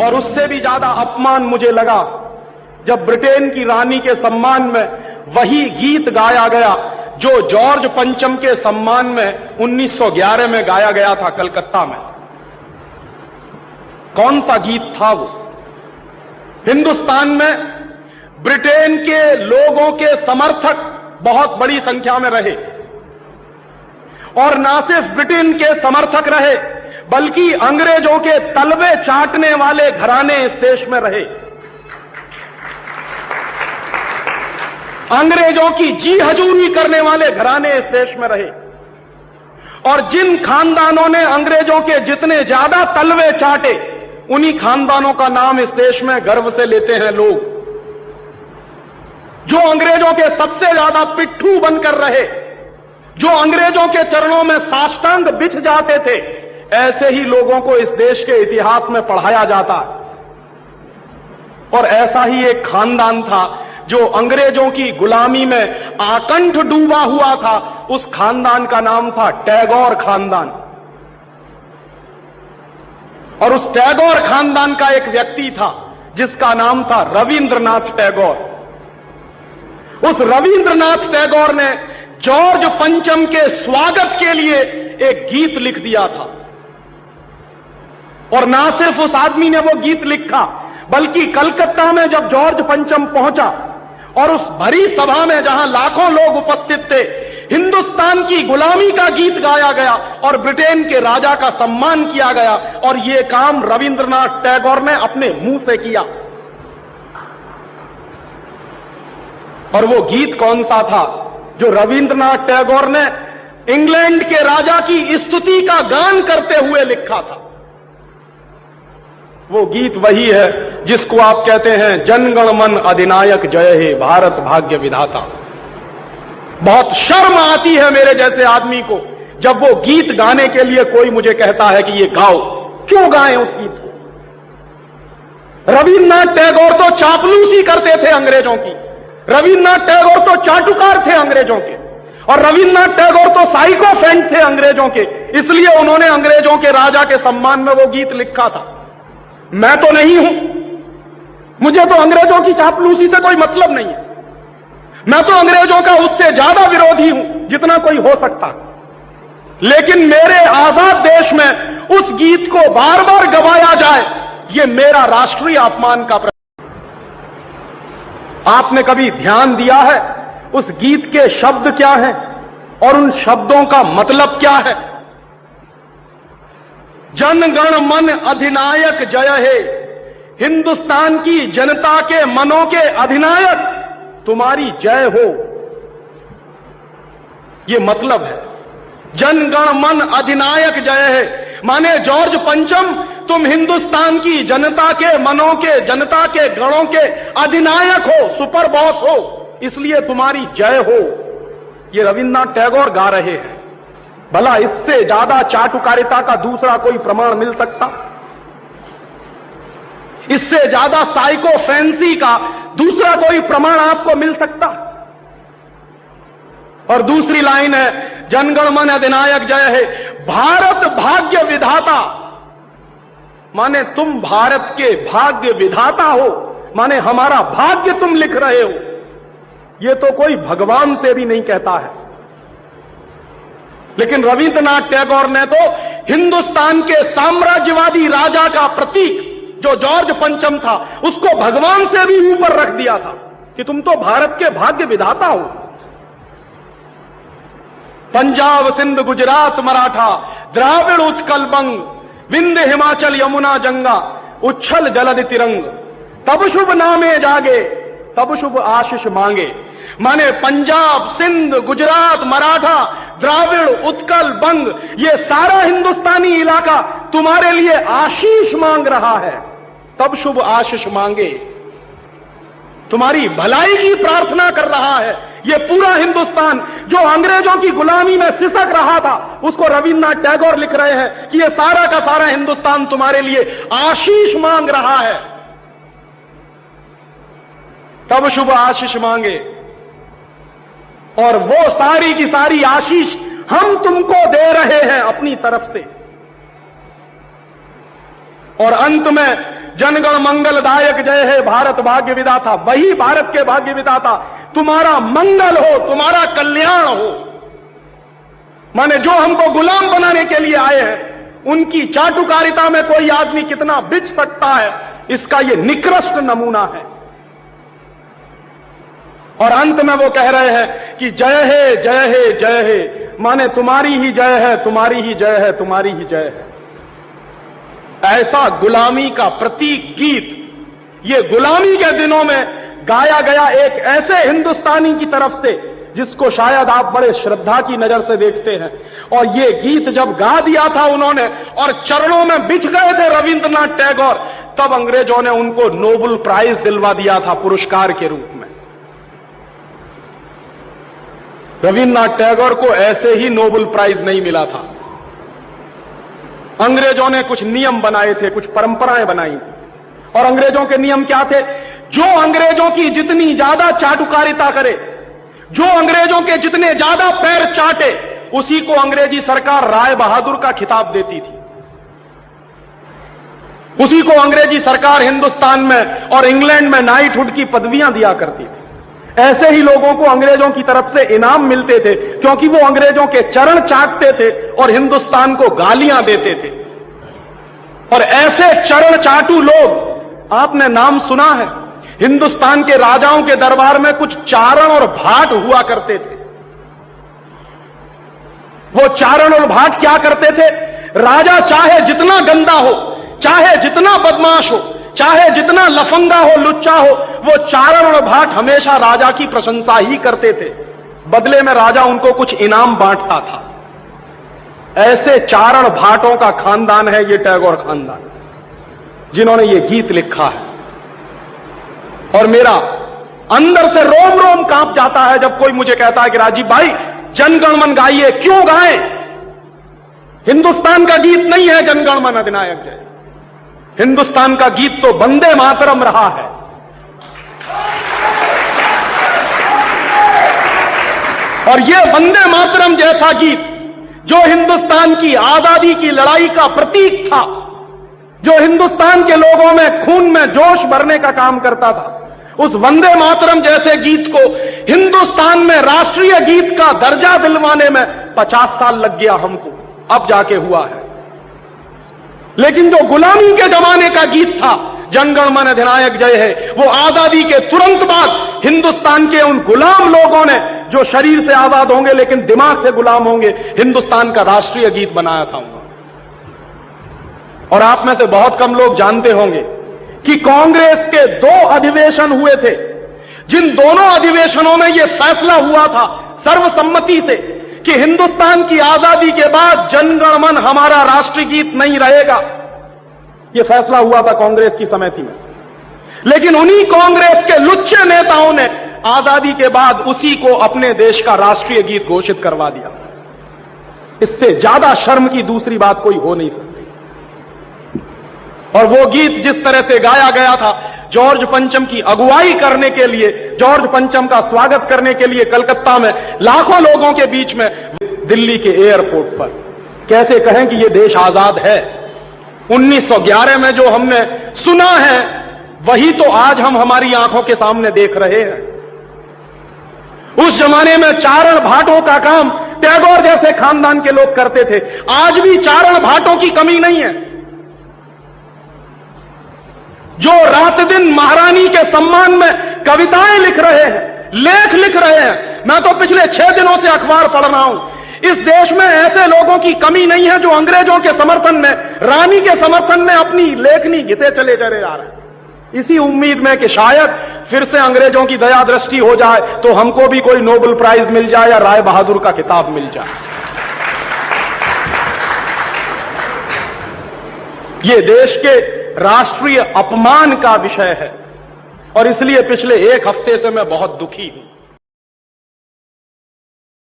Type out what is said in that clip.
और उससे भी ज्यादा अपमान मुझे लगा जब ब्रिटेन की रानी के सम्मान में वही गीत गाया गया जो जॉर्ज पंचम के सम्मान में 1911 में गाया गया था कलकत्ता में। कौन सा गीत था वो? हिंदुस्तान में ब्रिटेन के लोगों के समर्थक बहुत बड़ी संख्या में रहे, और ना सिर्फ ब्रिटेन के समर्थक रहे बल्कि अंग्रेजों के तलवे चाटने वाले घराने इस देश में रहे। अंग्रेजों की जी हजूरी करने वाले घराने इस देश में रहे, और जिन खानदानों ने अंग्रेजों के जितने ज्यादा तलवे चाटे उन्हीं खानदानों का नाम इस देश में गर्व से लेते हैं लोग। जो अंग्रेजों के सबसे ज्यादा पिट्ठू बनकर रहे, जो अंग्रेजों के चरणों में साष्टांग बिछ जाते थे, ऐसे ही लोगों को इस देश के इतिहास में पढ़ाया जाता। और ऐसा ही एक खानदान था जो अंग्रेजों की गुलामी में आकंठ डूबा हुआ था। उस खानदान का नाम था टैगोर खानदान। और उस टैगोर खानदान का एक व्यक्ति था जिसका नाम था रविंद्रनाथ टैगोर। उस रविंद्रनाथ टैगोर ने जॉर्ज पंचम के स्वागत के लिए एक गीत लिख दिया था। और ना सिर्फ उस आदमी ने वो गीत लिखा बल्कि कलकत्ता में जब जॉर्ज पंचम पहुंचा और उस भरी सभा में जहां लाखों लोग उपस्थित थे, हिंदुस्तान की गुलामी का गीत गाया गया और ब्रिटेन के राजा का सम्मान किया गया। और यह काम रविंद्रनाथ टैगोर ने अपने मुंह से किया। और वो गीत कौन सा था जो रविंद्रनाथ टैगोर ने इंग्लैंड के राजा की स्तुति का गान करते हुए लिखा था? वो गीत वही है जिसको आप कहते हैं जनगण मन अधिनायक जय हे भारत भाग्य विधाता। बहुत शर्म आती है मेरे जैसे आदमी को जब वो गीत गाने के लिए कोई मुझे कहता है कि ये गाओ। क्यों गाएं उस गीत को? रविन्द्रनाथ टैगोर तो चापलूसी करते थे अंग्रेजों की, रविन्द्रनाथ टैगोर तो चाटुकार थे अंग्रेजों के, और रविन्द्रनाथ टैगोर तो साइकोफेंट थे अंग्रेजों के। इसलिए उन्होंने अंग्रेजों के राजा के सम्मान में वो गीत लिखा था। मैं तो नहीं हूं, मुझे तो अंग्रेजों की चापलूसी से कोई मतलब नहीं है। मैं तो अंग्रेजों का उससे ज्यादा विरोधी हूं जितना कोई हो सकता। लेकिन मेरे आजाद देश में उस गीत को बार बार गवाया जाए, यह मेरा राष्ट्रीय अपमान का प्रश्न। आपने कभी ध्यान दिया है उस गीत के शब्द क्या हैं और उन शब्दों का मतलब क्या है? जनगण मन अधिनायक जय हे, हिंदुस्तान की जनता के मनों के अधिनायक तुम्हारी जय हो, यह मतलब है। जनगण मन अधिनायक जय है माने जॉर्ज पंचम तुम हिंदुस्तान की जनता के मनों के, जनता के गणों के अधिनायक हो, सुपर बॉस हो, इसलिए तुम्हारी जय हो। यह रविन्द्रनाथ टैगोर गा रहे हैं। भला इससे ज्यादा चाटुकारिता का दूसरा कोई प्रमाण मिल सकता? इससे ज्यादा साइकोफेंसी का दूसरा कोई प्रमाण आपको मिल सकता? और दूसरी लाइन है जनगण मन अधिनायक जय है भारत भाग्य विधाता, माने तुम भारत के भाग्य विधाता हो, माने हमारा भाग्य तुम लिख रहे हो। यह तो कोई भगवान से भी नहीं कहता है। लेकिन रविन्द्रनाथ टैगोर ने तो हिंदुस्तान के साम्राज्यवादी राजा का प्रतीक जो जॉर्ज पंचम था उसको भगवान से भी ऊपर रख दिया था कि तुम तो भारत के भाग्य विधाता हो। पंजाब सिंध गुजरात मराठा द्राविड़ उत्कल बंग विंध्य हिमाचल यमुना जंगा उच्छल जलद तिरंग, तब शुभ नामे जागे तब शुभ आशीष मांगे। माने पंजाब सिंध गुजरात मराठा द्राविड़ उत्कल बंग ये सारा हिंदुस्तानी इलाका तुम्हारे लिए आशीष मांग रहा है, तब शुभ आशीष मांगे। तुम्हारी भलाई की प्रार्थना कर रहा है। यह पूरा हिंदुस्तान जो अंग्रेजों की गुलामी में सिसक रहा था उसको रविन्द्रनाथ टैगोर लिख रहे हैं कि यह सारा का सारा हिंदुस्तान तुम्हारे लिए आशीष मांग रहा है, तब शुभ आशीष मांगे। और वो सारी की सारी आशीष हम तुमको दे रहे हैं अपनी तरफ से। और अंत में जनगण मंगलदायक जय है भारत भाग्य विधाता, वही भारत के भाग्य विधाता तुम्हारा मंगल हो, तुम्हारा कल्याण हो। माने जो हमको गुलाम बनाने के लिए आए हैं, उनकी चाटुकारिता में कोई आदमी कितना बिच सकता है, इसका यह निकृष्ट नमूना है। और अंत में वो कह रहे हैं कि जय है जय है जय है, माने तुम्हारी ही जय है, तुम्हारी ही जय है, तुम्हारी ही जय है। ऐसा गुलामी का प्रतीक गीत ये गुलामी के दिनों में गाया गया एक ऐसे हिंदुस्तानी की तरफ से जिसको शायद आप बड़े श्रद्धा की नजर से देखते हैं। और ये गीत जब गा दिया था उन्होंने और चरणों में बिछ गए थे रविंद्रनाथ टैगोर, तब अंग्रेजों ने उनको नोबेल प्राइज दिलवा दिया था पुरस्कार के रूप में। रविंद्रनाथ टैगोर को ऐसे ही नोबेल प्राइज नहीं मिला था। अंग्रेजों ने कुछ नियम बनाए थे, कुछ परंपराएं बनाई थी। और अंग्रेजों के नियम क्या थे? जो अंग्रेजों की जितनी ज्यादा चाटुकारिता करे, जो अंग्रेजों के जितने ज्यादा पैर चाटे, उसी को अंग्रेजी सरकार राय बहादुर का खिताब देती थी। उसी को अंग्रेजी सरकार हिंदुस्तान में और इंग्लैंड में नाइटहुड की पदवियां दिया करती थी। ऐसे ही लोगों को अंग्रेजों की तरफ से इनाम मिलते थे, क्योंकि वो अंग्रेजों के चरण चाटते थे और हिंदुस्तान को गालियां देते थे। और ऐसे चरण चाटू लोग, आपने नाम सुना है, हिंदुस्तान के राजाओं के दरबार में कुछ चारण और भाट हुआ करते थे। वो चारण और भाट क्या करते थे? राजा चाहे जितना गंदा हो, चाहे जितना बदमाश हो, चाहे जितना लफंगा हो, लुच्चा हो, वो चारण और भाट हमेशा राजा की प्रशंसा ही करते थे। बदले में राजा उनको कुछ इनाम बांटता था। ऐसे चारण भाटों का खानदान है ये टैगोर खानदान, जिन्होंने ये गीत लिखा है। और मेरा अंदर से रोम रोम कांप जाता है जब कोई मुझे कहता है कि राजीव भाई जनगण मन गाइए। क्यों गाएं? हिंदुस्तान का गीत नहीं है जनगण मन अधिनायक जय। हिंदुस्तान का गीत तो वंदे मातरम रहा है। और यह वंदे मातरम जैसा गीत जो हिंदुस्तान की आजादी की लड़ाई का प्रतीक था, जो हिंदुस्तान के लोगों में खून में जोश भरने का काम करता था, उस वंदे मातरम जैसे गीत को हिंदुस्तान में राष्ट्रीय गीत का दर्जा दिलवाने में 50 साल लग गया हमको, अब जाके हुआ है। लेकिन जो गुलामी के जमाने का गीत था, जनगण मन अधिनायक जय है, वो आजादी के तुरंत बाद हिंदुस्तान के उन गुलाम लोगों ने, जो शरीर से आजाद होंगे लेकिन दिमाग से गुलाम होंगे, हिंदुस्तान का राष्ट्रीय गीत बनाया था उन्होंने। और आप में से बहुत कम लोग जानते होंगे कि कांग्रेस के 2 अधिवेशन हुए थे, जिन दोनों अधिवेशनों में यह फैसला हुआ था सर्वसम्मति से कि हिंदुस्तान की आजादी के बाद जनगण मन हमारा राष्ट्रीय गीत नहीं रहेगा। यह फैसला हुआ था कांग्रेस की समिति में। लेकिन उन्हीं कांग्रेस के लुच्चे नेताओं ने आजादी के बाद उसी को अपने देश का राष्ट्रीय गीत घोषित करवा दिया। इससे ज्यादा शर्म की दूसरी बात कोई हो नहीं सकती। और वो गीत जिस तरह से गाया गया था, जॉर्ज पंचम की अगुवाई करने के लिए, जॉर्ज पंचम का स्वागत करने के लिए कलकत्ता में लाखों लोगों के बीच में, दिल्ली के एयरपोर्ट पर, कैसे कहें कि ये देश आजाद है। 1911 में जो हमने सुना है, वही तो आज हम हमारी आंखों के सामने देख रहे हैं। उस जमाने में चारण भाटों का काम टैगोर जैसे खानदान के लोग करते थे। आज भी चारण भाटों की कमी नहीं है, जो रात दिन महारानी के सम्मान में कविताएं लिख रहे हैं, लेख लिख रहे हैं। मैं तो पिछले 6 दिनों से अखबार पढ़ रहा हूं। इस देश में ऐसे लोगों की कमी नहीं है जो अंग्रेजों के समर्थन में, रानी के समर्थन में अपनी लेखनी घिसे चले जा रहे हैं। इसी उम्मीद में कि शायद फिर से अंग्रेजों की दया दृष्टि हो जाए तो हमको भी कोई नोबेल प्राइज मिल जाए या राय बहादुर का खिताब मिल जाए। यह देश के राष्ट्रीय अपमान का विषय है और इसलिए पिछले 1 हफ्ते से मैं बहुत दुखी हूं।